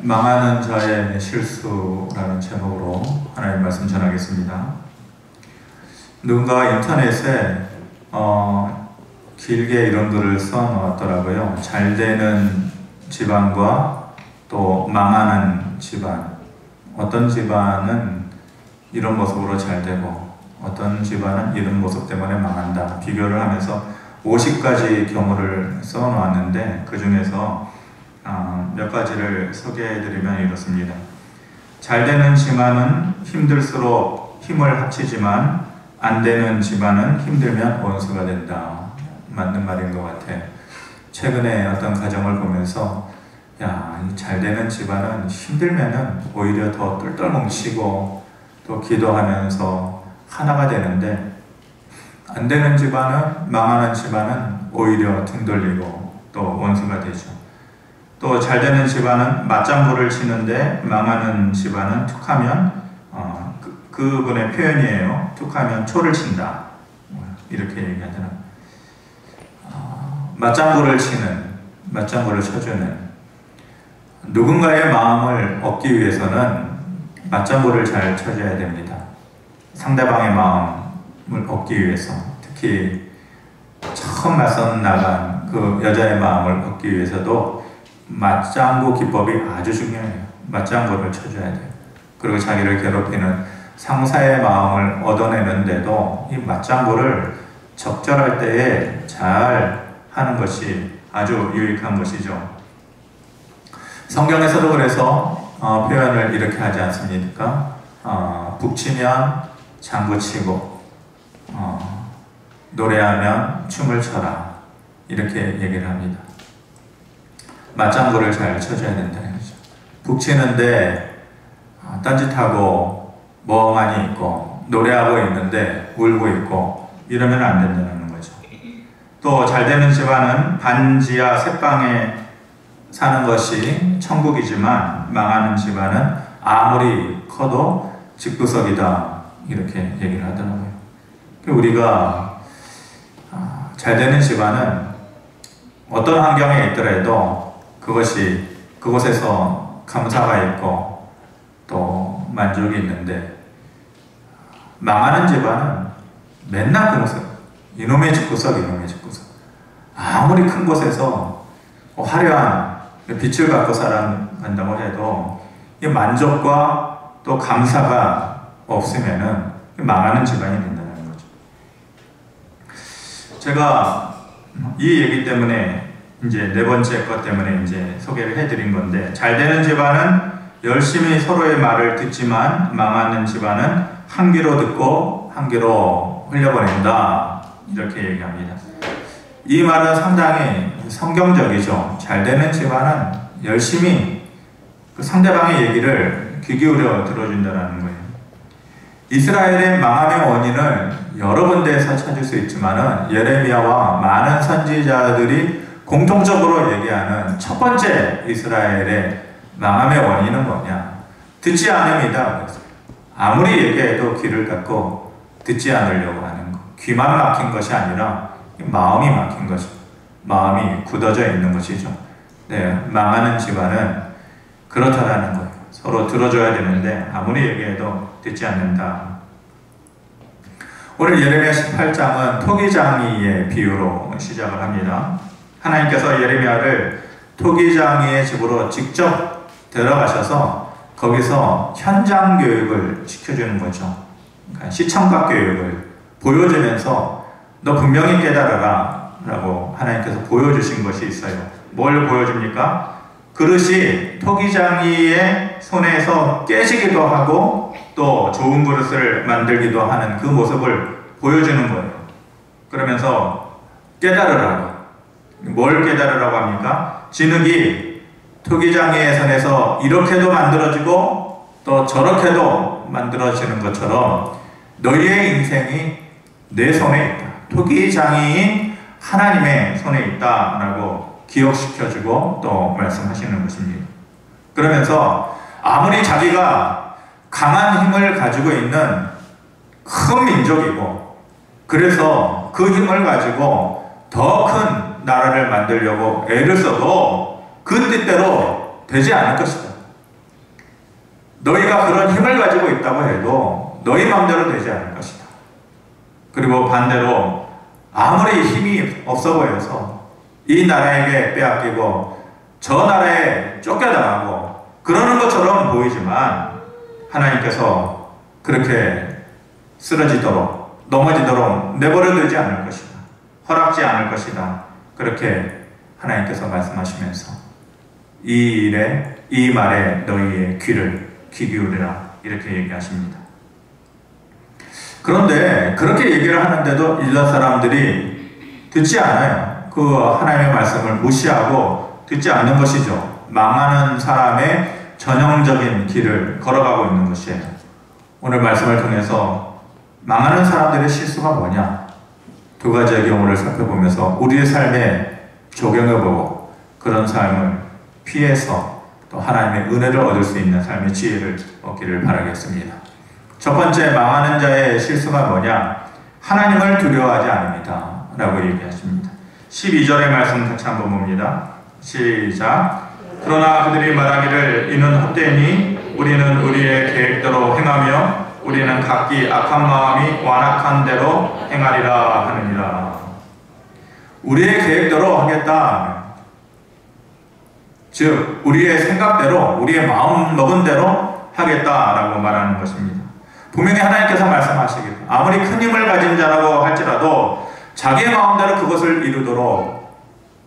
망하는 자의 실수라는 제목으로 하나님 말씀 전하겠습니다. 누군가 인터넷에 길게 이런 글을 써놓았더라고요. 잘 되는 집안과 또 망하는 집안. 어떤 집안은 이런 모습으로 잘 되고 어떤 집안은 이런 모습 때문에 망한다. 비교를 하면서 50가지 경우를 써놓았는데 그 중에서 몇 가지를 소개해드리면 이렇습니다. 잘 되는 집안은 힘들수록 힘을 합치지만 안 되는 집안은 힘들면 원수가 된다. 맞는 말인 것 같아. 최근에 어떤 가정을 보면서 잘 되는 집안은 힘들면은 오히려 더 똘똘 뭉치고 또 기도하면서 하나가 되는데 안 되는 집안은, 망하는 집안은 오히려 등 돌리고 또 원수가 되죠. 또 잘 되는 집안은 맞장구를 치는데 망하는 집안은 툭하면 그분의 표현이에요. 툭하면 초를 친다. 이렇게 얘기하더라고요. 맞장구를 쳐주는 누군가의 마음을 얻기 위해서는 맞장구를 잘 쳐줘야 됩니다. 상대방의 마음을 얻기 위해서, 특히 처음 맞선 나간 그 여자의 마음을 얻기 위해서도 맞장구 기법이 아주 중요해요. 맞장구를 쳐줘야 돼요. 그리고 자기를 괴롭히는 상사의 마음을 얻어내는데도 이 맞장구를 적절할 때에 잘 하는 것이 아주 유익한 것이죠. 성경에서도 그래서 표현을 이렇게 하지 않습니까? 북치면 장구치고 노래하면 춤을 춰라. 이렇게 얘기를 합니다. 맞장구를 잘 쳐줘야 된다는 거죠. 북치는데 딴짓하고 멍하니 있고 노래하고 있는데 울고 있고 이러면 안 된다는 거죠. 또 잘 되는 집안은 반지하 새방에 사는 것이 천국이지만 망하는 집안은 아무리 커도 집구석이다. 이렇게 얘기를 하더라고요. 우리가 잘 되는 집안은 어떤 환경에 있더라도 그곳에서 감사가 있고 또 만족이 있는데 망하는 집안은 맨날 그 모습, 이놈의 집구석 아무리 큰 곳에서 화려한 빛을 갖고 살아간다고 해도 이 만족과 또 감사가 없으면은 망하는 집안이 된다는 거죠. 제가 이 얘기 때문에 이제 네 번째 것 때문에 이제 소개를 해드린 건데, 잘 되는 집안은 열심히 서로의 말을 듣지만 망하는 집안은 한 귀로 듣고 한 귀로 흘려보낸다. 이렇게 얘기합니다. 이 말은 상당히 성경적이죠. 잘 되는 집안은 열심히 그 상대방의 얘기를 귀 기울여 들어준다는 거예요. 이스라엘의 망함의 원인을 여러 군데에서 찾을 수 있지만 예레미야와 많은 선지자들이 공통적으로 얘기하는 첫 번째 이스라엘의 망함의 원인은 뭐냐? 듣지 않음이다. 아무리 얘기해도 귀를 닫고 듣지 않으려고 하는 것. 귀만 막힌 것이 아니라 마음이 막힌 거죠. 마음이 굳어져 있는 것이죠. 네, 망하는 집안은 그렇다라는 거예요. 서로 들어줘야 되는데 아무리 얘기해도 듣지 않는다. 오늘 예레미야 18장은 토기장이의 비유로 시작을 합니다. 하나님께서 예레미야를 토기장이의 집으로 직접 데려가셔서 거기서 현장 교육을 시켜주는 거죠. 그러니까 시청각 교육을 보여주면서 너 분명히 깨달아라 라고 하나님께서 보여주신 것이 있어요. 뭘 보여줍니까? 그릇이 토기장이의 손에서 깨지기도 하고 또 좋은 그릇을 만들기도 하는 그 모습을 보여주는 거예요. 그러면서 깨달으라고. 뭘 깨달으라고 합니까? 진흙이 토기장이의 손에서 이렇게도 만들어지고 또 저렇게도 만들어지는 것처럼 너희의 인생이 내 손에 있다. 토기장이인 하나님의 손에 있다라고 기억시켜주고 또 말씀하시는 것입니다. 그러면서 아무리 자기가 강한 힘을 가지고 있는 큰 민족이고 그래서 그 힘을 가지고 더 큰 나라를 만들려고 애를 써도 그 뜻대로 되지 않을 것이다. 너희가 그런 힘을 가지고 있다고 해도 너희 마음대로 되지 않을 것이다. 그리고 반대로 아무리 힘이 없어 보여서 이 나라에게 빼앗기고 저 나라에 쫓겨나가고 그러는 것처럼 보이지만 하나님께서 그렇게 쓰러지도록 넘어지도록 내버려 두지 않을 것이다. 허락지 않을 것이다. 그렇게 하나님께서 말씀하시면서 이 말에 너희의 귀 기울이라 이렇게 얘기하십니다. 그런데 그렇게 얘기를 하는데도 이스라엘 사람들이 듣지 않아요. 그 하나님의 말씀을 무시하고 듣지 않는 것이죠. 망하는 사람의 전형적인 길을 걸어가고 있는 것이에요. 오늘 말씀을 통해서 망하는 사람들의 실수가 뭐냐? 두 가지의 경우를 살펴보면서 우리의 삶에 적용해보고 그런 삶을 피해서 또 하나님의 은혜를 얻을 수 있는 삶의 지혜를 얻기를 바라겠습니다. 첫 번째, 망하는 자의 실수가 뭐냐? 하나님을 두려워하지 않습니다 라고 얘기하십니다. 12절의 말씀 같이 한번 봅니다. 시작. 그러나 그들이 말하기를 이는 헛되니 우리는 우리의 계획대로 행하며 우리는 각기 악한 마음이 완악한 대로 행하리라 하느니라. 우리의 계획대로 하겠다. 즉 우리의 생각대로 우리의 마음 먹은 대로 하겠다라고 말하는 것입니다. 분명히 하나님께서 말씀하시기를 아무리 큰 힘을 가진 자라고 할지라도 자기의 마음대로 그것을 이루도록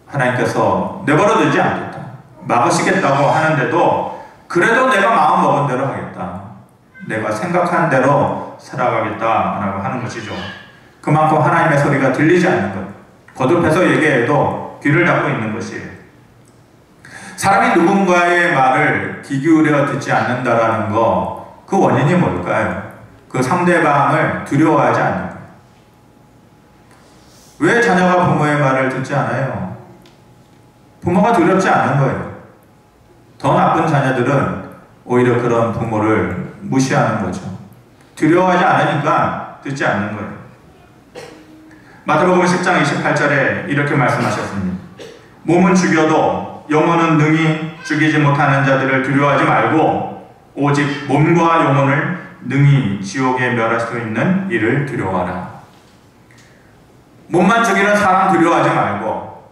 하나님께서 내버려 두지 않겠다. 막으시겠다고 하는데도 그래도 내가 마음 먹은 대로 하겠다. 내가 생각한 대로 살아가겠다라고 하는 것이죠. 그만큼 하나님의 소리가 들리지 않는 것. 거듭해서 얘기해도 귀를 닫고 있는 것이에요. 사람이 누군가의 말을 귀 기울여 듣지 않는다라는 거, 그 원인이 뭘까요? 그 상대방을 두려워하지 않는 거예요. 왜 자녀가 부모의 말을 듣지 않아요? 부모가 두렵지 않는 거예요. 더 나쁜 자녀들은 오히려 그런 부모를 무시하는 거죠. 두려워하지 않으니까 듣지 않는 거예요. 마태복음 10장 28절에 이렇게 말씀하셨습니다. 몸은 죽여도 영혼은 능히 죽이지 못하는 자들을 두려워하지 말고 오직 몸과 영혼을 능히 지옥에 멸할 수 있는 이를 두려워하라. 몸만 죽이는 사람 두려워하지 말고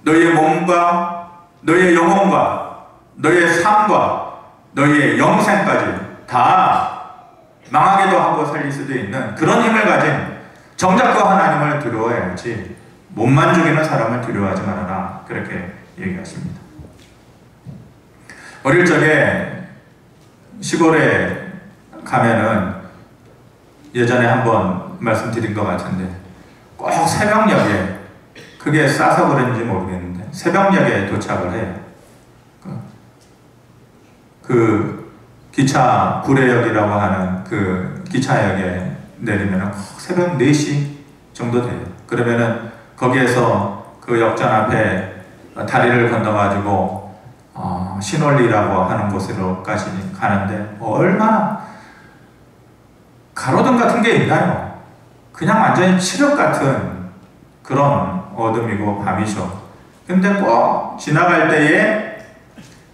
너희의 몸과 너희의 영혼과 너희의 삶과 너희의 영생까지 다 망하게도 하고 살릴 수도 있는 그런 힘을 가진 정작 그 하나님을 두려워해야지 몸만 죽이는 사람을 두려워하지 말아라. 그렇게 얘기하십니다. 어릴 적에 시골에 가면은 예전에 한번 말씀드린 것 같은데 꼭 새벽녘에 그게 싸서 그런지 모르겠는데 새벽녘에 도착을 해요. 그 기차 구례역이라고 하는 그 기차역에 내리면은 새벽 4시 정도 돼요. 그러면은 거기에서 그 역전 앞에 다리를 건너가지고 신월리라고 하는 곳으로까지 가는데 얼마나 가로등 같은 게 있나요? 그냥 완전히 칠흑 같은 그런 어둠이고 밤이죠. 근데 꼭 지나갈 때에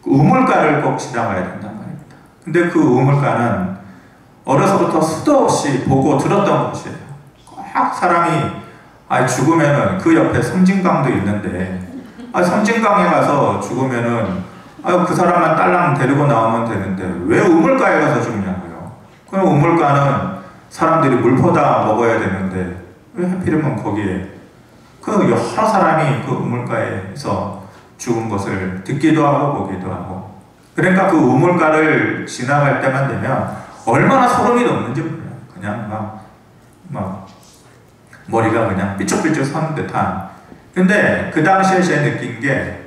그 우물가를 꼭 지나가야 된단 말입니다. 근데 그 우물가는 어려서부터 수도 없이 보고 들었던 곳이에요. 꼭 사람이 죽으면은 그 옆에 섬진강도 있는데 섬진강에 가서 죽으면은 그 사람만 딸랑 데리고 나오면 되는데 왜 우물가에 가서 죽냐고요. 그럼 우물가는 사람들이 물포다 먹어야 되는데 왜 하필이면 거기에 그 여러 사람이 그 우물가에서 죽은 것을 듣기도 하고 보기도 하고 그러니까 그 우물가를 지나갈 때만 되면 얼마나 소름이 돋는지 몰라요. 그냥 막 머리가 그냥 삐쭉삐쭉 서는 듯한. 근데 그 당시에 제가 느낀 게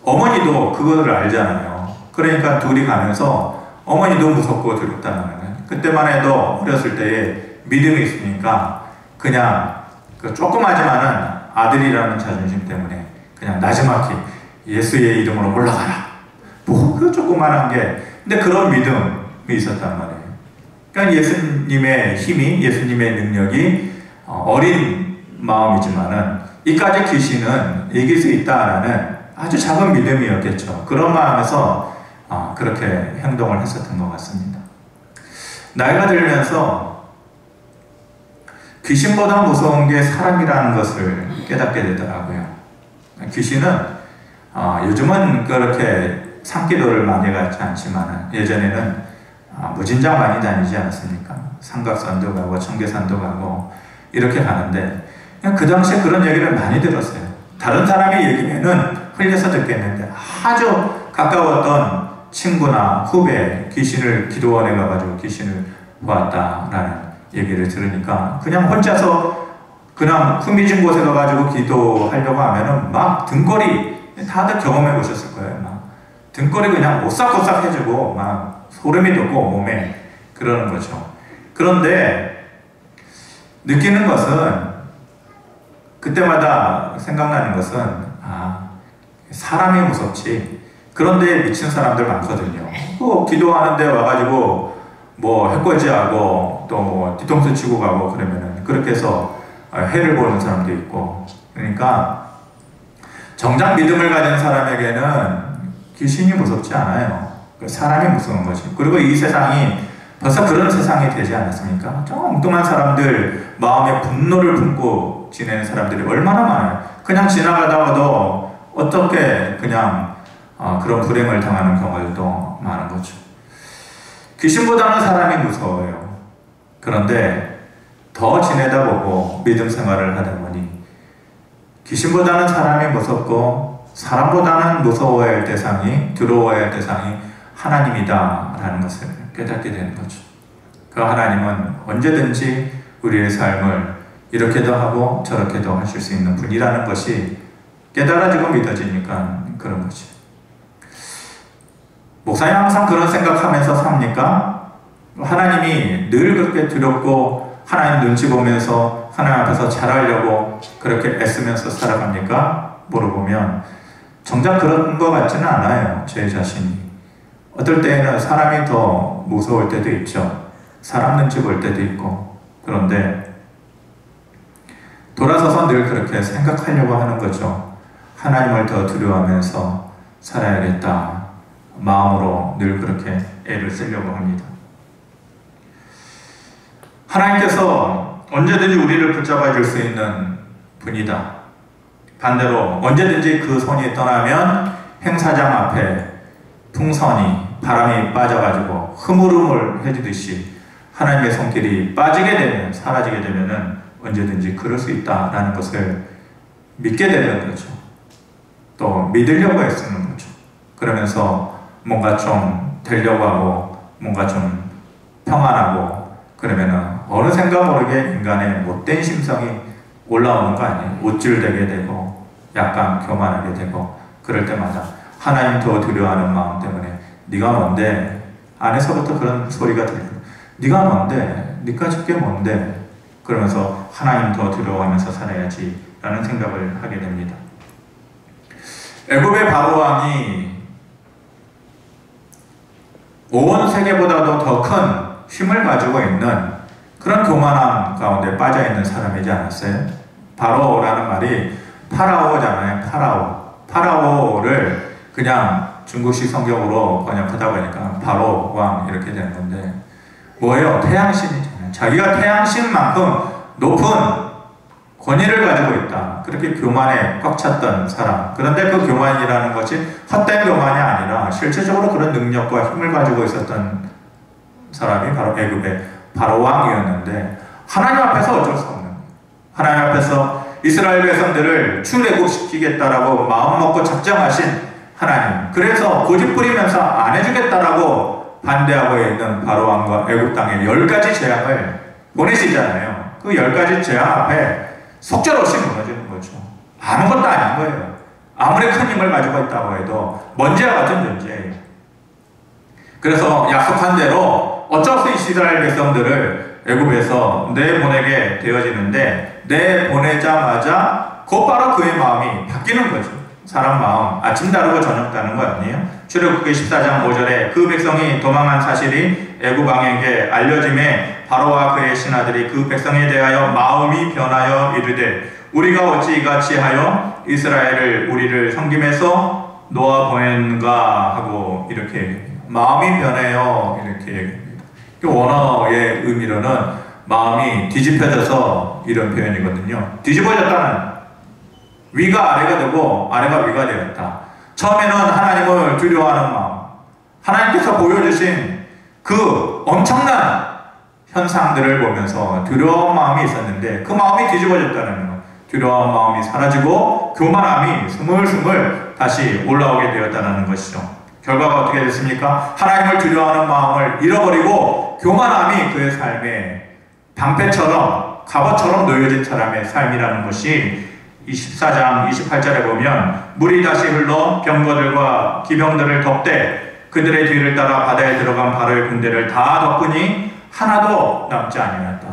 어머니도 그거를 알잖아요. 그러니까 둘이 가면서 어머니도 무섭고 두렵다는 거예요. 그때만 해도 어렸을 때에 믿음이 있으니까 그냥 그 조그마지만은 아들이라는 자존심 때문에 그냥 나지막히 예수의 이름으로 올라가라. 뭐 그 조그만한 게 근데 그런 믿음이 있었단 말이에요. 그러니까 예수님의 힘이 예수님의 능력이 어린 마음이지만은 이까지 귀신은 이길 수 있다라는 아주 작은 믿음이었겠죠. 그런 마음에서 그렇게 행동을 했었던 것 같습니다. 나이가 들면서 귀신보다 무서운 게 사람이라는 것을 깨닫게 되더라고요. 귀신은 요즘은 그렇게 산기도를 많이 갖지 않지만 예전에는 무진장 많이 다니지 않았습니까? 삼각산도 가고 청계산도 가고 이렇게 가는데 그냥 그 당시에 그런 얘기를 많이 들었어요. 다른 사람의 얘기면은 흘려서 듣겠는데 아주 가까웠던 친구나 후배 귀신을 기도원에 가가지고 귀신을 보았다라는 얘기를 들으니까 그냥 혼자서 그냥 후미진 곳에 가가지고 기도하려고 하면은 막 등골이 다들 경험해 보셨을 거예요. 막 등골이 그냥 오싹오싹 해지고 막 소름이 돋고 몸에 그러는 거죠. 그런데 느끼는 것은 그때마다 생각나는 것은 사람이 무섭지 그런데 미친 사람들 많거든요. 기도하는데 와가지고 뭐 해코지하고 또 뭐 뒤통수 치고 가고 그러면은 그렇게 해서 해를 보는 사람도 있고 그러니까 정작 믿음을 가진 사람에게는 귀신이 무섭지 않아요. 사람이 무서운 거지. 그리고 이 세상이 벌써 그런 세상이 되지 않았습니까? 좀 엉뚱한 사람들 마음에 분노를 품고 지내는 사람들이 얼마나 많아요. 그냥 지나가다가도 어떻게 그냥 그런 불행을 당하는 경우도 많은 거죠. 귀신보다는 사람이 무서워요. 그런데 더 지내다 보고 믿음 생활을 하다 보니 귀신보다는 사람이 무섭고 사람보다는 무서워야 할 대상이 두려워야 할 대상이 하나님이다 라는 것을 깨닫게 되는 거죠. 그 하나님은 언제든지 우리의 삶을 이렇게도 하고 저렇게도 하실 수 있는 분이라는 것이 깨달아지고 믿어지니까 그런 거죠. 목사님 항상 그런 생각하면서 삽니까? 하나님이 늘 그렇게 두렵고 하나님 눈치 보면서 하나님 앞에서 잘하려고 그렇게 애쓰면서 살아갑니까? 물어보면 정작 그런 것 같지는 않아요. 제 자신이. 어떨 때에는 사람이 더 무서울 때도 있죠. 사람 눈치 볼 때도 있고. 그런데 돌아서서 늘 그렇게 생각하려고 하는 거죠. 하나님을 더 두려워하면서 살아야겠다. 마음으로 늘 그렇게 애를 쓰려고 합니다. 하나님께서 언제든지 우리를 붙잡아 줄 수 있는 분이다. 반대로 언제든지 그 손이 떠나면 행사장 앞에 풍선이 바람이 빠져가지고 흐물흐물해지듯이 하나님의 손길이 빠지게 되면 사라지게 되면은 언제든지 그럴 수 있다라는 것을 믿게 되는 거죠. 또 믿으려고 애쓰는 거죠. 그러면서 뭔가 좀 되려고 하고 뭔가 좀 평안하고 그러면은 어느 생각 모르게 인간의 못된 심성이 올라오는 거 아니에요. 우쭐대게 되고 약간 교만하게 되고 그럴 때마다 하나님 더 두려워하는 마음 때문에 네가 뭔데 안에서부터 그런 소리가 들려요. 네가 뭔데 네까짓 게 뭔데 그러면서 하나님 더 두려워하면서 살아야지 라는 생각을 하게 됩니다. 애굽의 바로왕이 온 세계보다도 더 큰 힘을 가지고 있는 그런 교만함 가운데 빠져있는 사람이지 않았어요? 바로라는 말이 파라오잖아요. 파라오를 그냥 중국식 성경으로 번역하다 보니까 바로왕 이렇게 되는 건데 뭐예요? 태양신이잖아요. 자기가 태양신만큼 높은 권위를 가지고 있다. 그렇게 교만에 꽉 찼던 사람. 그런데 그 교만이라는 것이 헛된 교만이 아니라 실제적으로 그런 능력과 힘을 가지고 있었던 사람이 바로 애굽의 바로왕이었는데 하나님 앞에서 어쩔 수 없는 거예요. 하나님 앞에서 이스라엘 백성들을 출애굽시키겠다라고 마음먹고 작정하신 하나님. 그래서 고집 부리면서 안 해주겠다라고 반대하고 있는 바로왕과 애굽 땅에 10가지 재앙을 보내시잖아요. 그 10가지 재앙 앞에 속절없이 무너지는 거죠. 아무것도 아닌 거예요. 아무리 큰 힘을 가지고 있다고 해도 먼지와 같은 존재예요. 그래서 약속한 대로 어쩔 수 없이 이스라엘 백성들을 애굽에서 내보내게 되어지는데 내보내자마자 곧바로 그의 마음이 바뀌는 거죠. 사람 마음 아침 다르고 저녁 다른 거 아니에요? 출애굽기 14장 5절에 그 백성이 도망한 사실이 애굽 왕에게 알려짐에 바로와 그의 신하들이 그 백성에 대하여 마음이 변하여 이르되 우리가 어찌 이같이 하여 이스라엘을 우리를 섬김에서 노아보엔가 하고 이렇게 마음이 변해요 이렇게 얘기합니다. 원어의 의미로는 마음이 뒤집혀져서 이런 표현이거든요. 뒤집어졌다는 위가 아래가 되고 아래가 위가 되었다. 처음에는 하나님을 두려워하는 마음, 하나님께서 보여주신 그 엄청난 현상들을 보면서 두려운 마음이 있었는데 그 마음이 뒤집어졌다는 것, 두려운 마음이 사라지고 교만함이 스물스물 다시 올라오게 되었다는 것이죠. 결과가 어떻게 됐습니까? 하나님을 두려워하는 마음을 잃어버리고 교만함이 그의 삶에 방패처럼 갑옷처럼 놓여진 사람의 삶이라는 것이 24장 28절에 보면 물이 다시 흘러 병거들과 기병들을 덮되 그들의 뒤를 따라 바다에 들어간 바로의 군대를 다 덮으니 하나도 남지 아니하였다.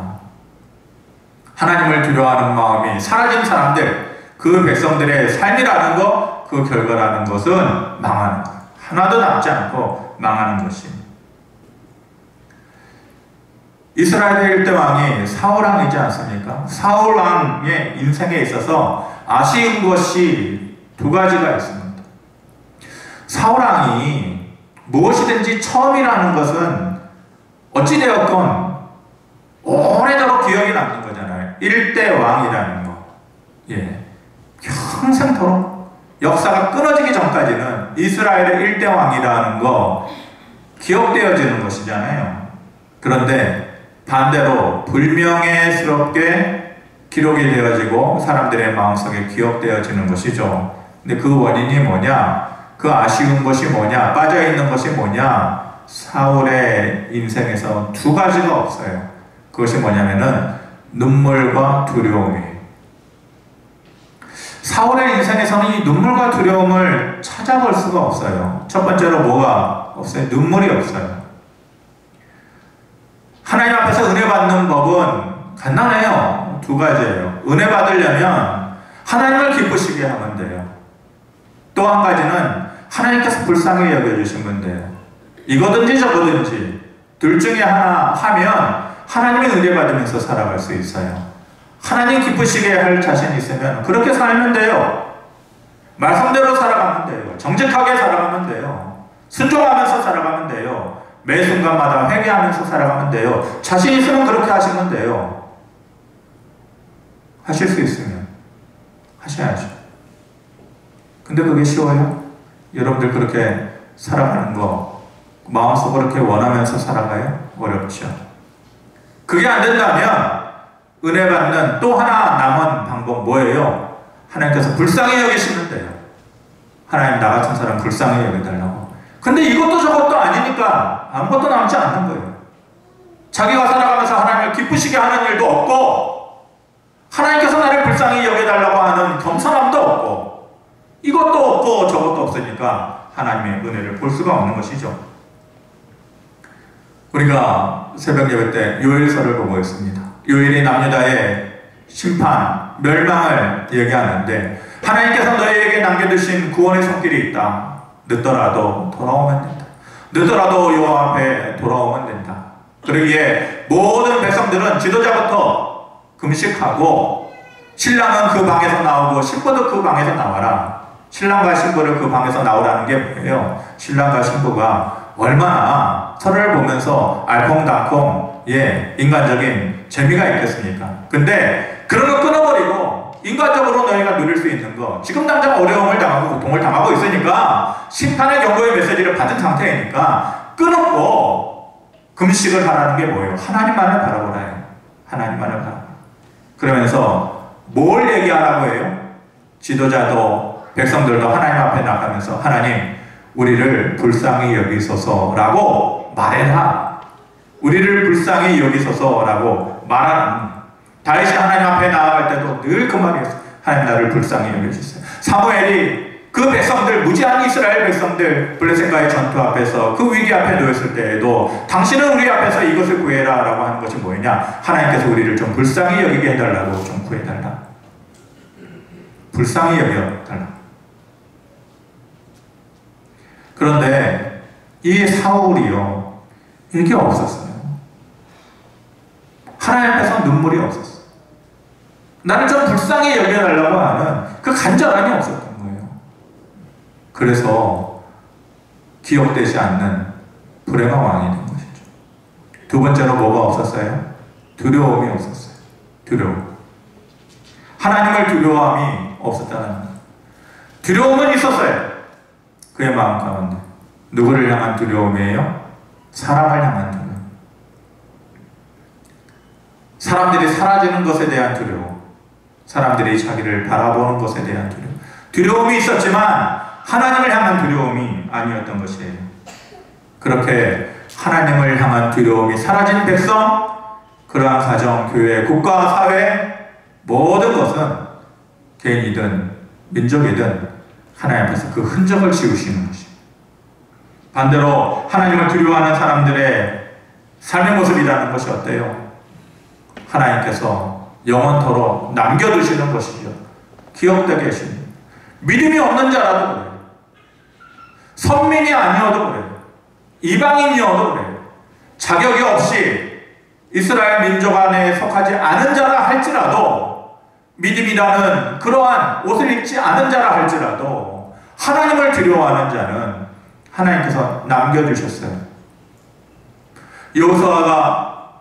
하나님을 두려워하는 마음이 사라진 사람들, 그 백성들의 삶이라는 것, 그 결과라는 것은 망하는 것. 하나도 남지 않고 망하는 것입니다. 이스라엘의 1대 왕이 사울 왕이지 않습니까? 사울 왕의 인생에 있어서 아쉬운 것이 두 가지가 있습니다. 사울 왕이 무엇이든지 처음이라는 것은 어찌되었건 오래도록 기억이 남는 거잖아요. 1대 왕이라는 거. 예. 평생토록 역사가 끊어지기 전까지는 이스라엘의 1대 왕이라는 거 기억되어지는 것이잖아요. 그런데 반대로 불명예스럽게 기록이 되어지고 사람들의 마음속에 기억되어지는 것이죠. 근데 그 원인이 뭐냐? 그 아쉬운 것이 뭐냐? 빠져있는 것이 뭐냐? 사울의 인생에서 두 가지가 없어요. 그것이 뭐냐면은 눈물과 두려움이에요. 사울의 인생에서는 이 눈물과 두려움을 찾아볼 수가 없어요. 첫 번째로 뭐가 없어요? 눈물이 없어요. 하나님 앞에서 은혜 받는 법은 간단해요. 두 가지예요. 은혜 받으려면 하나님을 기쁘시게 하면 돼요. 또 한 가지는 하나님께서 불쌍히 여겨주시면 돼요. 이거든지 저거든지 둘 중에 하나 하면 하나님의 은혜 받으면서 살아갈 수 있어요. 하나님 기쁘시게 할 자신 있으면 그렇게 살면 돼요. 말씀대로 살아가면 돼요. 정직하게 살아가면 돼요. 순종하면서 살아가면 돼요. 매 순간마다 회개하면서 살아가면 돼요. 자신 있으면 그렇게 하시면 돼요. 하실 수 있으면 하셔야죠. 근데 그게 쉬워요? 여러분들 그렇게 살아가는 거 마음속으로 그렇게 원하면서 살아가요? 어렵죠. 그게 안 된다면 은혜 받는 또 하나 남은 방법 뭐예요? 하나님께서 불쌍히 여기시면 돼요. 하나님 나 같은 사람 불쌍히 여기달라고. 근데 이것도 저것도 아니니까 아무것도 남지 않는 거예요. 자기가 살아가면서 하나님을 기쁘시게 하는 일도 없고 하나님께서 나를 불쌍히 여겨달라고 하는 겸손함도 없고 이것도 없고 저것도 없으니까 하나님의 은혜를 볼 수가 없는 것이죠. 우리가 새벽 예배 때 요엘서를 보고 있습니다. 요엘이 남유다의 심판, 멸망을 얘기하는데 하나님께서 너희에게 남겨두신 구원의 손길이 있다. 늦더라도 돌아오면 된다. 늦더라도 여호와 앞에 돌아오면 된다. 그러기에 모든 백성들은 지도자부터 금식하고 신랑은 그 방에서 나오고 신부도 그 방에서 나와라. 신랑과 신부를 그 방에서 나오라는 게 뭐예요? 신랑과 신부가 얼마나 서로를 보면서 알콩달콩 인간적인 재미가 있겠습니까? 근데 그런 거 끊어버리고 인간적으로 너희가 누릴 수 있는 거 지금 당장 어려움을 당하고 고통을 당하고 있으니까 심판의 경고의 메시지를 받은 상태이니까 끊었고 금식을 하라는 게 뭐예요? 하나님만을 바라보라 해요. 하나님만을 바라보라. 그러면서 뭘 얘기하라고 해요? 지도자도 백성들도 하나님 앞에 나가면서 하나님 우리를 불쌍히 여기소서라고 말해라. 우리를 불쌍히 여기소서라고 말하는 다윗이 하나님 앞에 나아갈 때도 늘 그 말이었어요. 하나님 나를 불쌍히 여겨주세요. 사무엘이 그 백성들, 무지한 이스라엘 백성들 블레셋과의 전투 앞에서 그 위기 앞에 놓였을 때에도 당신은 우리 앞에서 이것을 구해라 라고 하는 것이 뭐냐? 하나님께서 우리를 좀 불쌍히 여기게 해달라고 좀 구해달라. 불쌍히 여겨달라. 그런데 이 사울이요, 이게 없었어요. 하나님 앞에서 눈물이 없었어요. 나를 좀 불쌍히 여겨달라고 하는 그 간절함이 없었던 거예요. 그래서 기억되지 않는 불행한 왕이 된 것이죠. 두 번째로 뭐가 없었어요? 두려움이 없었어요. 두려움. 하나님을 두려움이 없었다는 것. 두려움은 있었어요. 그의 마음 가운데. 누구를 향한 두려움이에요? 사람을 향한 두려움. 사람들이 사라지는 것에 대한 두려움. 사람들이 자기를 바라보는 것에 대한 두려움. 두려움이 있었지만 하나님을 향한 두려움이 아니었던 것이에요. 그렇게 하나님을 향한 두려움이 사라진 백성, 그러한 가정, 교회, 국가, 사회, 모든 것은 개인이든 민족이든 하나님 앞에서 그 흔적을 지우시는 것입니다. 반대로 하나님을 두려워하는 사람들의 삶의 모습이라는 것이 어때요? 하나님께서 영원토록 남겨두시는 것이죠. 기억되게 하십니다. 믿음이 없는 자라도 그래요. 선민이 아니어도 그래요. 이방인이어도 그래요. 자격이 없이 이스라엘 민족 안에 속하지 않은 자라 할지라도, 믿음이라는 그러한 옷을 입지 않은 자라 할지라도 하나님을 두려워하는 자는 하나님께서 남겨주셨어요. 여호수아가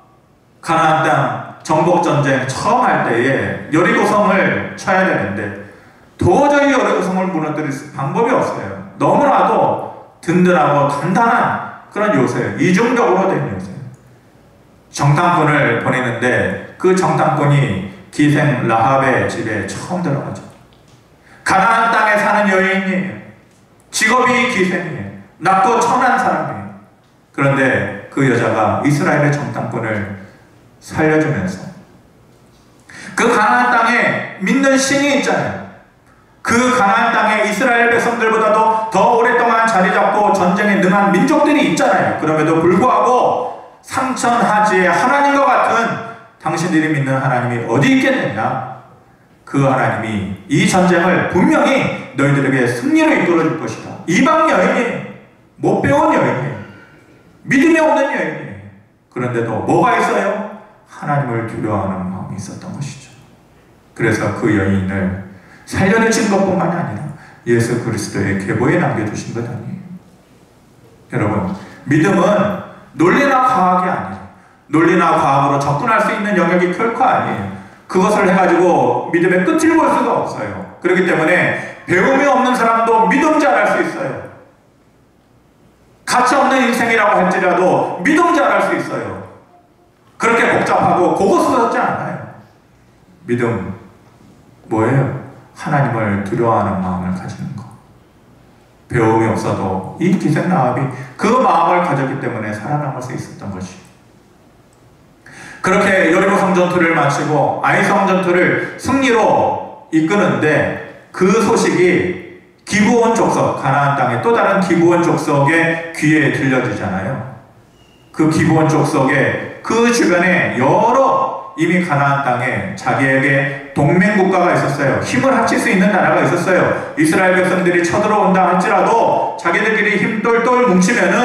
가나안 땅 정복전쟁 처음 할 때에 여리고성을 쳐야 되는데 도저히 여리고성을 무너뜨릴 방법이 없어요. 너무나도 든든하고 단단한 그런 요새예요. 이중적으로 된 요새예요. 정탐꾼을 보내는데 그 정탐꾼이 기생 라합의 집에 처음 들어가죠. 가나안 땅에 사는 여인이에요. 직업이 기생이에요. 낮고 천한 사람이에요. 그런데 그 여자가 이스라엘의 정탐꾼을 살려주면서 그 가나안 땅에 믿는 신이 있잖아요. 그 가나안 땅에 이스라엘 백성들보다도 더 오랫동안 자리 잡고 전쟁에 능한 민족들이 있잖아요. 그럼에도 불구하고 상천하지의 하나님과 같은 당신들이 믿는 하나님이 어디 있겠느냐? 그 하나님이 이 전쟁을 분명히 너희들에게 승리로 이끌어 줄 것이다. 이방 여인이에요. 못 배운 여인이에요. 믿음이 없는 여인이에요. 그런데도 뭐가 있어요? 하나님을 두려워하는 마음이 있었던 것이죠. 그래서 그 여인을 살려내신 것뿐만이 아니라 예수 그리스도의 계보에 남겨두신 것 아니에요. 여러분, 믿음은 논리나 과학이 아니에요. 논리나 과학으로 접근할 수 있는 영역이 결코 아니에요. 그것을 해가지고 믿음의 끝을 볼 수가 없어요. 그렇기 때문에 배움이 없는 사람도 믿음 잘할 수 있어요. 가치 없는 인생이라고 할지라도 믿음 잘할 수 있어요. 그렇게 복잡하고 고급스럽지 않아요. 믿음 뭐예요? 하나님을 두려워하는 마음을 가지는 것. 배움이 없어도 이 기생 라합이 그 마음을 가졌기 때문에 살아남을 수 있었던 것이. 그렇게 여리고성 전투를 마치고 아이성 전투를 승리로 이끄는데 그 소식이 기브온 족속, 가나안 땅의 또 다른 기브온 족속의 귀에 들려지잖아요. 그 기브온 족속의 그 주변에 여러 이미 가나안 땅에 자기에게 동맹국가가 있었어요. 힘을 합칠 수 있는 나라가 있었어요. 이스라엘 백성들이 쳐들어온다 할지라도 자기들끼리 힘 똘똘 뭉치면은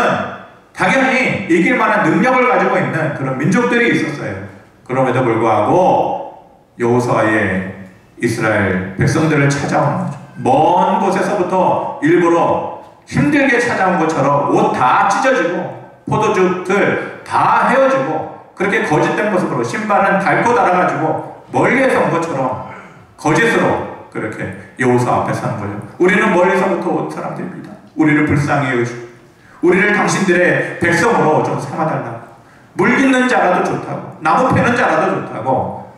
당연히 이길 만한 능력을 가지고 있는 그런 민족들이 있었어요. 그럼에도 불구하고 여호수아의 이스라엘 백성들을 찾아오는 거죠. 먼 곳에서부터 일부러 힘들게 찾아온 것처럼 옷 다 찢어지고 포도즙들 다 헤어지고 그렇게 거짓된 모습으로 신발은 밟고 달아가지고 멀리에서 온 것처럼 거짓으로 그렇게 여호수아 앞에 서는 거예요. 우리는 멀리서부터 온 사람들입니다. 우리를 불쌍히 여기시고 우리를 당신들의 백성으로 좀 삼아달라고. 물 깃는 자라도 좋다고. 나무 패는 자라도 좋다고.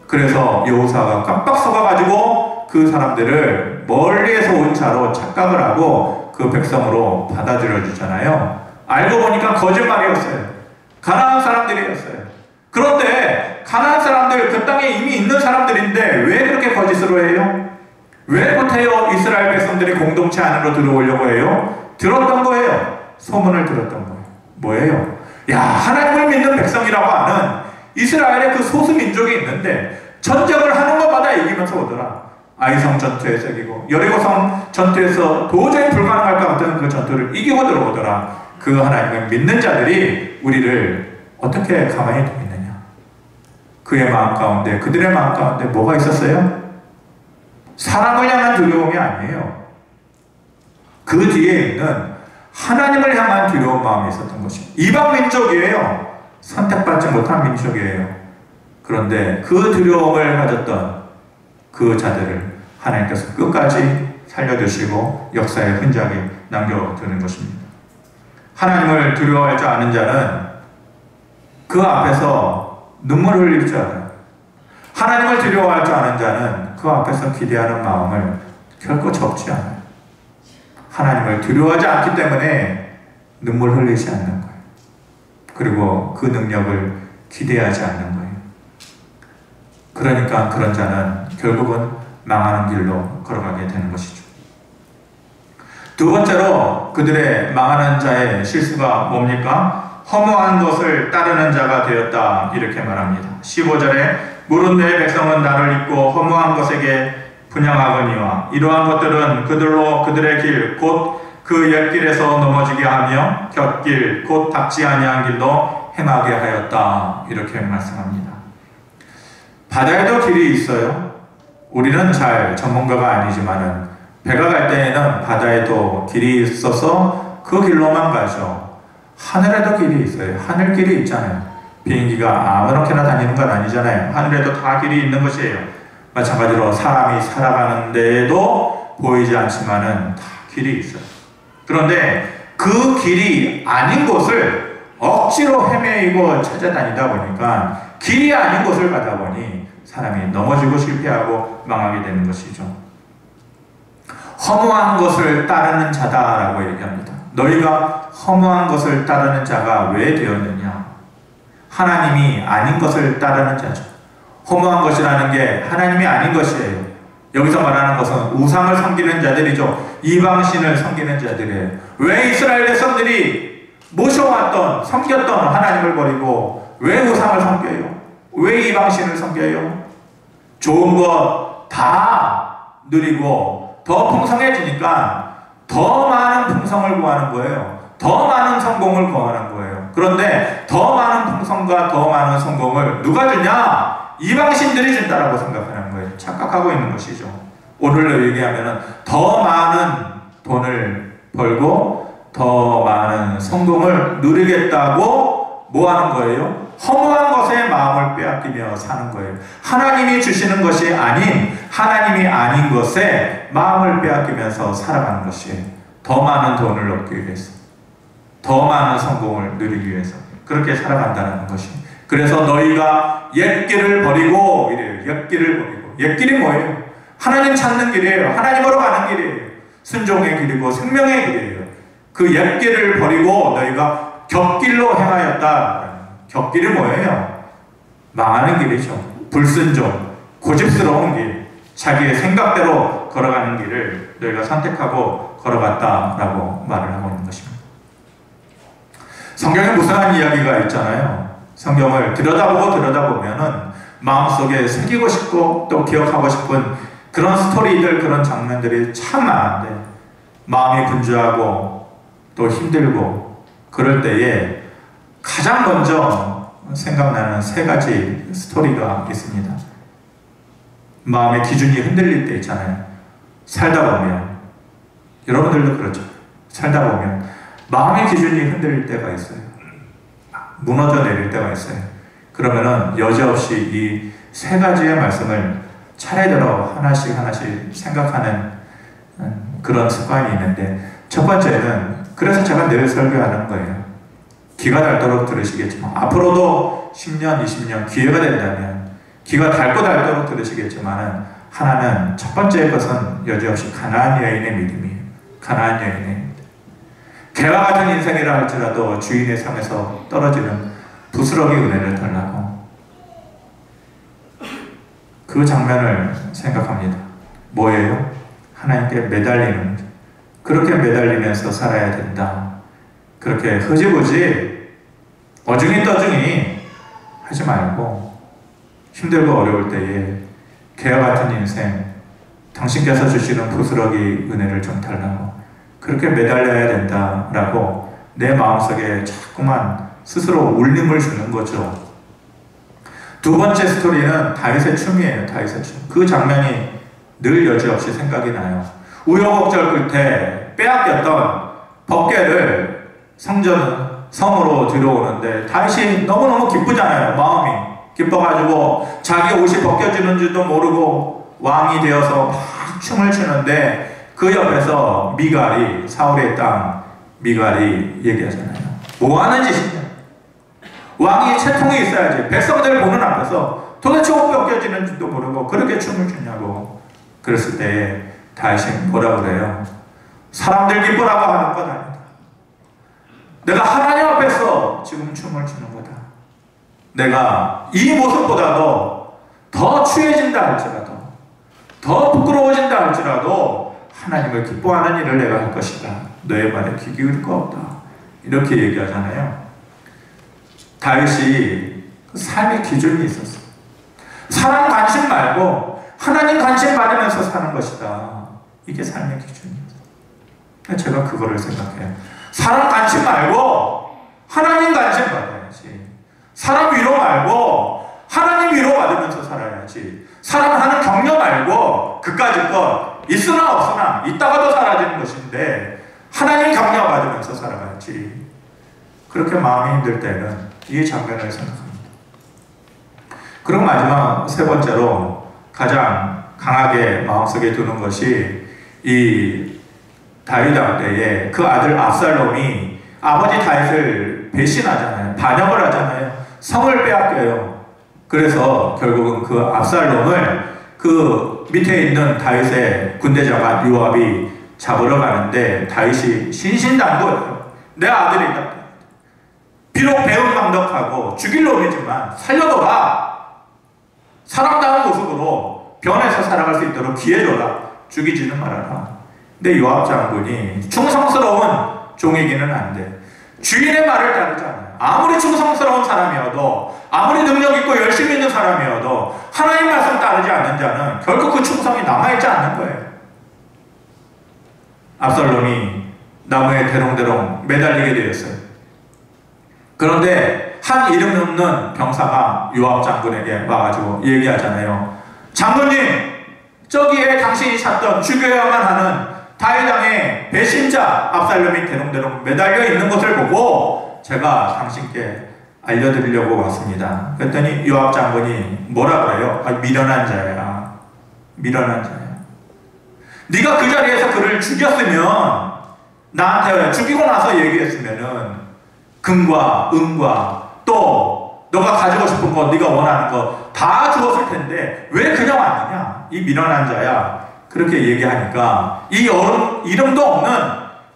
그래서 여호수아가 깜빡 속아가지고 그 사람들을 멀리에서 온 자로 착각을 하고 그 백성으로 받아들여 주잖아요. 알고 보니까 거짓말이었어요. 가나안 사람들이었어요. 그런데 가나안 사람들, 그 땅에 이미 있는 사람들인데 왜 그렇게 거짓으로 해요? 왜 못해요? 이스라엘 백성들이 공동체 안으로 들어오려고 해요? 들었던 거예요. 소문을 들었던 거예요. 뭐예요? 야, 하나님을 믿는 백성이라고 하는 이스라엘의 그 소수 민족이 있는데 전쟁을 하는 것마다 이기면서 오더라. 아이성 전투에서 이기고 여리고성 전투에서 도저히 불가능할 것 같은 그 전투를 이기고 들어오더라. 그 하나님을 믿는 자들이 우리를 어떻게 가만히 두겠느냐. 그의 마음 가운데, 그들의 마음 가운데 뭐가 있었어요? 사람을 향한 두려움이 아니에요. 그 뒤에 있는 하나님을 향한 두려운 마음이 있었던 것입니다. 이방 민족이에요. 선택받지 못한 민족이에요. 그런데 그 두려움을 가졌던 그 자들을 하나님께서 끝까지 살려주시고 역사의 흔적이 남겨두는 것입니다. 하나님을 두려워하지 않은 자는 그 앞에서 눈물을 흘릴 줄 알아요. 하나님을 두려워하지 않은 자는 그 앞에서 기대하는 마음을 결코 접지 않아요. 하나님을 두려워하지 않기 때문에 눈물 흘리지 않는 거예요. 그리고 그 능력을 기대하지 않는 거예요. 그러니까 그런 자는 결국은 망하는 길로 걸어가게 되는 것이죠. 두 번째로 그들의 망하는 자의 실수가 뭡니까? 허무한 것을 따르는 자가 되었다, 이렇게 말합니다. 15절에 물은 내 백성은 나를 잊고 허무한 것에게 분향하거니와 이러한 것들은 그들로 그들의 길 곧 그 옛길에서 넘어지게 하며 곁길 곧 닿지 아니한 길로 행하게 하였다, 이렇게 말씀합니다. 바다에도 길이 있어요. 우리는 잘 전문가가 아니지만은 배가 갈 때에는 바다에도 길이 있어서 그 길로만 가죠. 하늘에도 길이 있어요. 하늘길이 있잖아요. 비행기가 아무렇게나 다니는 건 아니잖아요. 하늘에도 다 길이 있는 것이에요. 마찬가지로 사람이 살아가는 데에도 보이지 않지만은 다 길이 있어요. 그런데 그 길이 아닌 곳을 억지로 헤매이고 찾아다니다 보니까 길이 아닌 곳을 가다 보니 사람이 넘어지고 실패하고 망하게 되는 것이죠. 허무한 것을 따르는 자다라고 얘기합니다. 너희가 허무한 것을 따르는 자가 왜 되었느냐? 하나님이 아닌 것을 따르는 자죠. 허무한 것이라는 게 하나님이 아닌 것이에요. 여기서 말하는 것은 우상을 섬기는 자들이죠. 이방신을 섬기는 자들이에요. 왜 이스라엘 백성들이 모셔왔던, 섬겼던 하나님을 버리고 왜 우상을 섬겨요? 왜 이방신을 섬겨요? 좋은 것 다 누리고 더 풍성해지니까 더 많은 풍성을 구하는 거예요. 더 많은 성공을 구하는 거예요. 그런데 더 많은 풍성과 더 많은 성공을 누가 주냐? 이방신들이 준다라고 생각하는 거예요. 착각하고 있는 것이죠. 오늘로 얘기하면 더 많은 돈을 벌고 더 많은 성공을 누리겠다고 뭐 하는 거예요? 허무한 것에 마음을 빼앗기며 사는 거예요. 하나님이 주시는 것이 아닌, 하나님이 아닌 것에 마음을 빼앗기면서 살아가는 것이에요. 더 많은 돈을 얻기 위해서, 더 많은 성공을 누리기 위해서 그렇게 살아간다는 것이. 그래서 너희가 옛길을 버리고 이래요. 옛길을 버리고. 옛길이 뭐예요? 하나님 찾는 길이에요. 하나님으로 가는 길이에요. 순종의 길이고 생명의 길이에요. 그 옛길을 버리고 너희가 곁길로 행하였다. 곁길이 뭐예요? 망하는 길이죠. 불순종, 고집스러운 길, 자기의 생각대로 걸어가는 길을 너희가 선택하고 걸어갔다라고 말을 하고 있는 것입니다. 성경에 무수한 이야기가 있잖아요. 성경을 들여다보면은 마음속에 새기고 싶고 또 기억하고 싶은 그런 스토리들, 그런 장면들이 참 많은데 마음이 분주하고 또 힘들고 그럴 때에 가장 먼저 생각나는 세 가지 스토리가 있습니다. 마음의 기준이 흔들릴 때 있잖아요. 살다 보면, 여러분들도 그렇죠. 살다 보면 마음의 기준이 흔들릴 때가 있어요. 무너져 내릴 때가 있어요. 그러면은 여지없이 이 세 가지의 말씀을 차례대로 하나씩 생각하는 그런 습관이 있는데, 첫 번째는, 그래서 제가 늘 설교하는 거예요. 기가 닳도록 들으시겠지만, 앞으로도 10년, 20년 기회가 된다면 기가 닳도록 들으시겠지만, 하나는 첫 번째 것은 여지없이 가나안 여인의 믿음이에요. 가나안 여인의 믿음. 개와 같은 인생이라 할지라도 주인의 삶에서 떨어지는 부스러기 은혜를 달라고 그 장면을 생각합니다. 뭐예요? 하나님께 매달리는, 그렇게 매달리면서 살아야 된다. 그렇게 흐지부지 어중이 떠중이 하지 말고 힘들고 어려울 때에 개와 같은 인생, 당신께서 주시는 부스러기 은혜를 좀 달라고 그렇게 매달려야 된다라고 내 마음속에 자꾸만 스스로 울림을 주는 거죠. 두 번째 스토리는 다윗의 춤이에요. 다윗의 춤. 그 장면이 늘 여지없이 생각이 나요. 우여곡절 끝에 때 빼앗겼던 법궤를 성으로 들어오는데 다윗이 너무너무 기쁘잖아요. 마음이 기뻐가지고 자기 옷이 벗겨지는 줄도 모르고 왕이 되어서 막 춤을 추는데 그 옆에서 미갈이, 사울의 땅 미갈이 얘기하잖아요. 뭐하는 짓이냐? 왕이 채통이 있어야지. 백성들 보는 앞에서 도대체 옷 벗겨지는 줄도 모르고 그렇게 춤을 추냐고. 그랬을 때 다윗이 뭐라 그래요? 사람들 기쁘라고 하는 것 아니다. 내가 하나님 앞에서 지금 춤을 추는 거다. 내가 이 모습보다도 더 추해진다 할지라도, 더 부끄러워진다 할지라도 하나님을 기뻐하는 일을 내가 할 것이다. 너의 말에 귀 기울일 거 없다. 이렇게 얘기하잖아요. 다윗이 삶의 기준이 있었어요. 사람 관심 말고 하나님 관심 받으면서 사는 것이다. 이게 삶의 기준이었어요. 제가 그거를 생각해요. 사람 관심 말고 하나님 관심 받아야지. 사람 위로 말고 하나님 위로 받으면서 살아야지. 사람 하는 격려 말고 그까짓 것 있으나 없으나 있다가도 사라지는 것인데 하나님 격려 받으면서 살아가야지. 그렇게 마음이 힘들 때는 이 장면을 생각합니다. 그리고 마지막 세 번째로 가장 강하게 마음속에 두는 것이 이 다윗 왕때에 그 아들 압살롬이 아버지 다윗을 배신하잖아요. 반역을 하잖아요. 성을 빼앗겨요. 그래서 결국은 그 압살롬을 그 밑에 있는 다윗의 군대장관 요압이 잡으러 가는데 다윗이 신신당부해요. 내 아들이다. 비록 배은망덕하고 죽일 놈이지만 살려둬라. 사람다운 모습으로 변해서 살아갈 수 있도록 기회 줘라. 죽이지는 말아라. 근데 요압 장군이 충성스러운 종이기는 한데 주인의 말을 따르지 않아요. 아무리 충성스러운 사람이어도 아무리 능력 있고 열심히 있는 사람이어도 하나님 말씀 따르지 않는 자는 결국 그 충성이 남아있지 않는 거예요. 압살롬이 나무에 대롱대롱 매달리게 되었어요. 그런데 한 이름 없는 병사가 요압 장군에게 와가지고 얘기하잖아요. 장군님, 저기에 당신이 찾던 죽여야만 하는 다윗 왕의 배신자 압살롬이 대롱대롱 매달려 있는 것을 보고 제가 당신께 알려드리려고 왔습니다. 그랬더니 요압 장군이 뭐라 그래요? 미련한 자야. 미련한 자야. 네가 그 자리에서 그를 죽였으면 나한테 죽이고 나서 얘기했으면은 금과 은과 또 너가 가지고 싶은 거, 네가 원하는 거 다 주었을 텐데 왜 그냥 왔느냐? 이 미련한 자야. 그렇게 얘기하니까 이 이름도 없는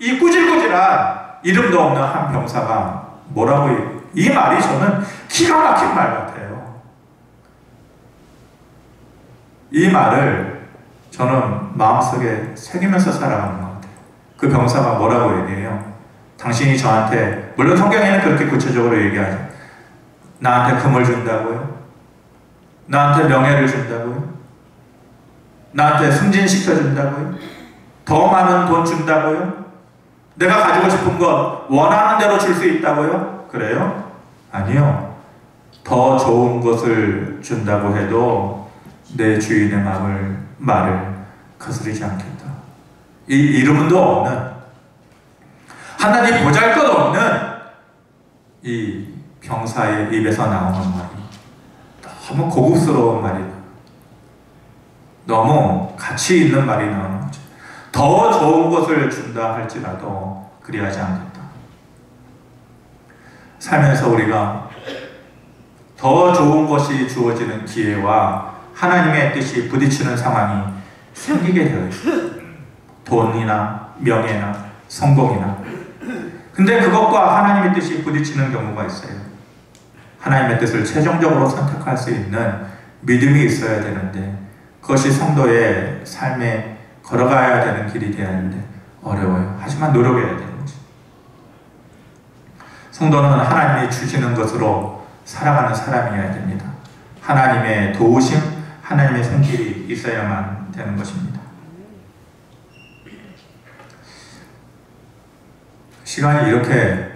이 꾸질꾸질한 이름도 없는 한 병사가 뭐라고 해요? 이 말이 저는 기가 막힌 말 같아요. 이 말을 저는 마음속에 새기면서 살아가는 것 같아요. 그 병사가 뭐라고 얘기해요? 당신이 저한테, 물론 성경에는 그렇게 구체적으로 얘기하죠. 나한테 금을 준다고요? 나한테 명예를 준다고요? 나한테 승진시켜준다고요? 더 많은 돈 준다고요? 내가 가지고 싶은 것 원하는 대로 줄 수 있다고요? 그래요? 아니요. 더 좋은 것을 준다고 해도 내 주인의 말을 거스르지 않겠다. 이 이름도 없는, 하나님 보잘것없는 이 병사의 입에서 나오는 말이 너무 고급스러운 말이다. 너무 가치 있는 말이 나오는 거죠. 더 좋은 것을 준다 할지라도 그리하지 않겠다. 살면서 우리가 더 좋은 것이 주어지는 기회와 하나님의 뜻이 부딪히는 상황이 생기게 되어 있어요. 돈이나 명예나 성공이나. 근데 그것과 하나님의 뜻이 부딪히는 경우가 있어요. 하나님의 뜻을 최종적으로 선택할 수 있는 믿음이 있어야 되는데 그것이 성도의 삶에 걸어가야 되는 길이 되어야 하는데 어려워요. 하지만 노력해야 되는 거죠. 성도는 하나님이 주시는 것으로 살아가는 사람이어야 됩니다. 하나님의 도우심, 하나님의 손길이 있어야만 되는 것입니다. 시간이 이렇게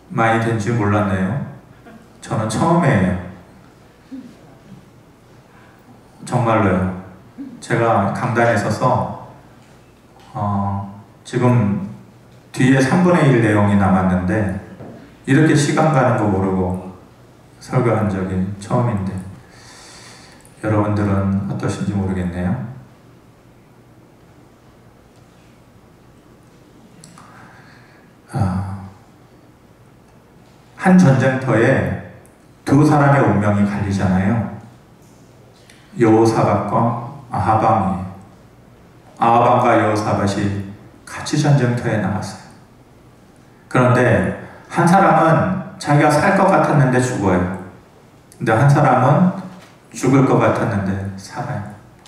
많이 된지 몰랐네요. 저는 처음이에요. 정말로요. 제가 강단에 서서 지금 뒤에 3분의 1 내용이 남았는데 이렇게 시간 가는 거 모르고 설교한 적이 처음인데 여러분들은 어떠신지 모르겠네요. 한 전쟁터에 두 사람의 운명이 갈리잖아요. 여호사밧과 아하방이. 아하방과 여호사밧이 같이 전쟁터에 나갔어요. 그런데 한 사람은 자기가 살 것 같았는데 죽어요. 근데 한 사람은 죽을 것 같았는데 살아요.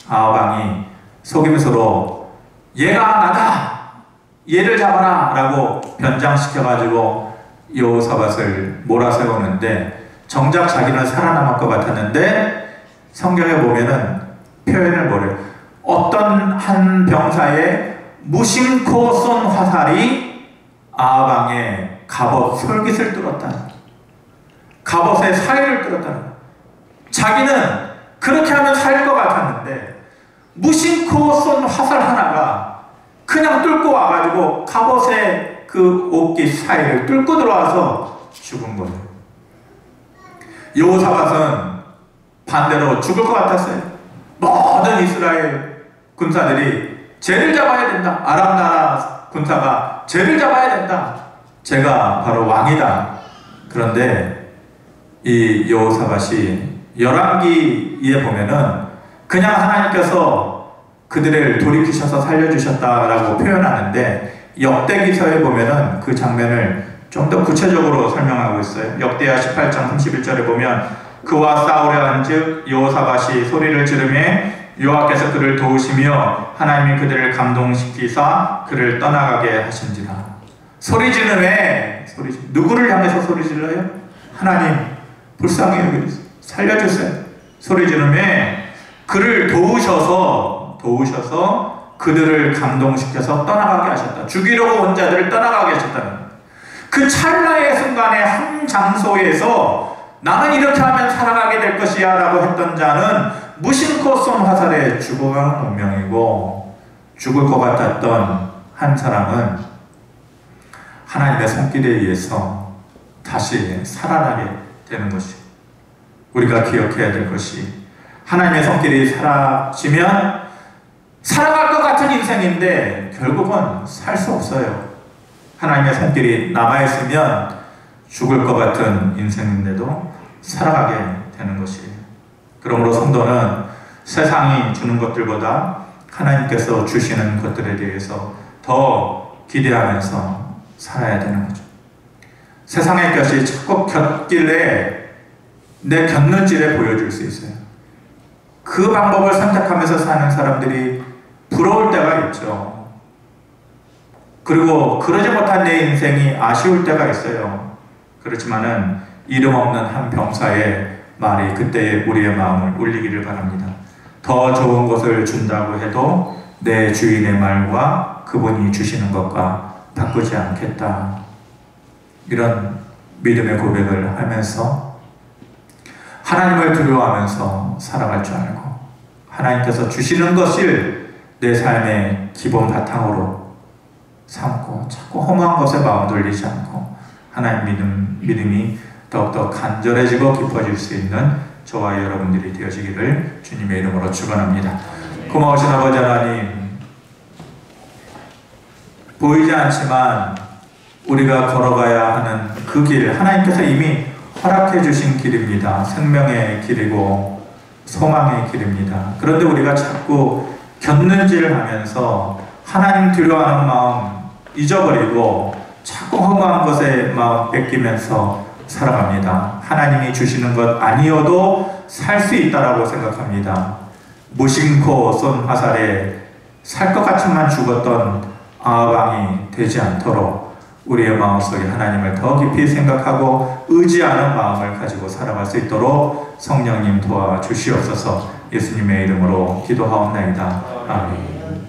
아하방이 속임수로 얘가 나다! 얘를 잡아라! 라고 변장시켜가지고 여호사밧을 몰아세우는데 정작 자기는 살아남을 것 같았는데 성경에 보면은 표현을 뭐래요? 어떤 한 병사의 무심코 쏜 화살이 아하방의 갑옷 솔깃을 뚫었다. 갑옷의 사이를 뚫었다. 자기는 그렇게 하면 살 것 같았는데 무심코 쏜 화살 하나가 그냥 뚫고 와가지고 갑옷의 그 옷깃 사이를 뚫고 들어와서 죽은 거예요. 여호사밧은 반대로 죽을 것 같았어요. 모든 이스라엘 군사들이 쟤를 잡아야 된다. 아람 나라 군사가 쟤를 잡아야 된다. 제가 바로 왕이다. 그런데 이 여호사밧이 열왕기에 보면은 그냥 하나님께서 그들을 돌이키셔서 살려주셨다라고 표현하는데 역대기서에 보면은 그 장면을 좀 더 구체적으로 설명하고 있어요. 역대하 18장 31절에 보면 그와 싸우려 한즉 여호사밧이 소리를 지르매 여호와께서 그를 도우시며 하나님이 그들을 감동시키사 그를 떠나가게 하신지라. 소리 지르매 누구를 향해서 소리 질러요? 하나님 불쌍히 여기세요. 살려주세요. 소리 지르매 그를 도우셔서 그들을 감동시켜서 떠나가게 하셨다. 죽이려고 온 자들을 떠나가게 하셨다는 거예요. 그 찰나의 순간에 한 장소에서 나는 이렇게 하면 살아가게 될 것이야 라고 했던 자는 무심코 쏜 화살에 죽어가는 운명이고, 죽을 것 같았던 한 사람은 하나님의 손길에 의해서 다시 살아나게 되는 것이, 우리가 기억해야 될 것이, 하나님의 손길이 사라지면 살아갈 것 같은 인생인데 결국은 살 수 없어요. 하나님의 손길이 남아있으면 죽을 것 같은 인생인데도 살아가게 되는 것이에요. 그러므로 성도는 세상이 주는 것들보다 하나님께서 주시는 것들에 대해서 더 기대하면서 살아야 되는 거죠. 세상의 것이 자꾸 곁길에 내 곁눈질에 보여줄 수 있어요. 그 방법을 선택하면서 사는 사람들이 부러울 때가 있죠. 그리고 그러지 못한 내 인생이 아쉬울 때가 있어요. 그렇지만은 이름 없는 한 병사의 말이 그때 우리의 마음을 울리기를 바랍니다. 더 좋은 것을 준다고 해도 내 주인의 말과 그분이 주시는 것과 바꾸지 않겠다. 이런 믿음의 고백을 하면서 하나님을 두려워하면서 살아갈 줄 알고, 하나님께서 주시는 것을 내 삶의 기본 바탕으로 삼고 자꾸 허무한 것에 마음 돌리지 않고 하나님 믿음이 더욱더 간절해지고 깊어질 수 있는 저와 여러분들이 되어지기를 주님의 이름으로 축원합니다. 고마우신 아버지 하나님, 보이지 않지만 우리가 걸어가야 하는 그 길, 하나님께서 이미 허락해 주신 길입니다. 생명의 길이고 소망의 길입니다. 그런데 우리가 자꾸 곁눈질을 하면서 하나님 두려워하는 마음 잊어버리고 자꾸 허무한 것에 마음 뺏기면서 살아갑니다. 하나님이 주시는 것 아니어도 살 수 있다라고 생각합니다. 무심코 쏜 화살에 살 것 같지만 죽었던 아하방이 되지 않도록 우리의 마음속에 하나님을 더 깊이 생각하고 의지하는 마음을 가지고 살아갈 수 있도록 성령님 도와주시옵소서. 예수님의 이름으로 기도하옵나이다. 아멘.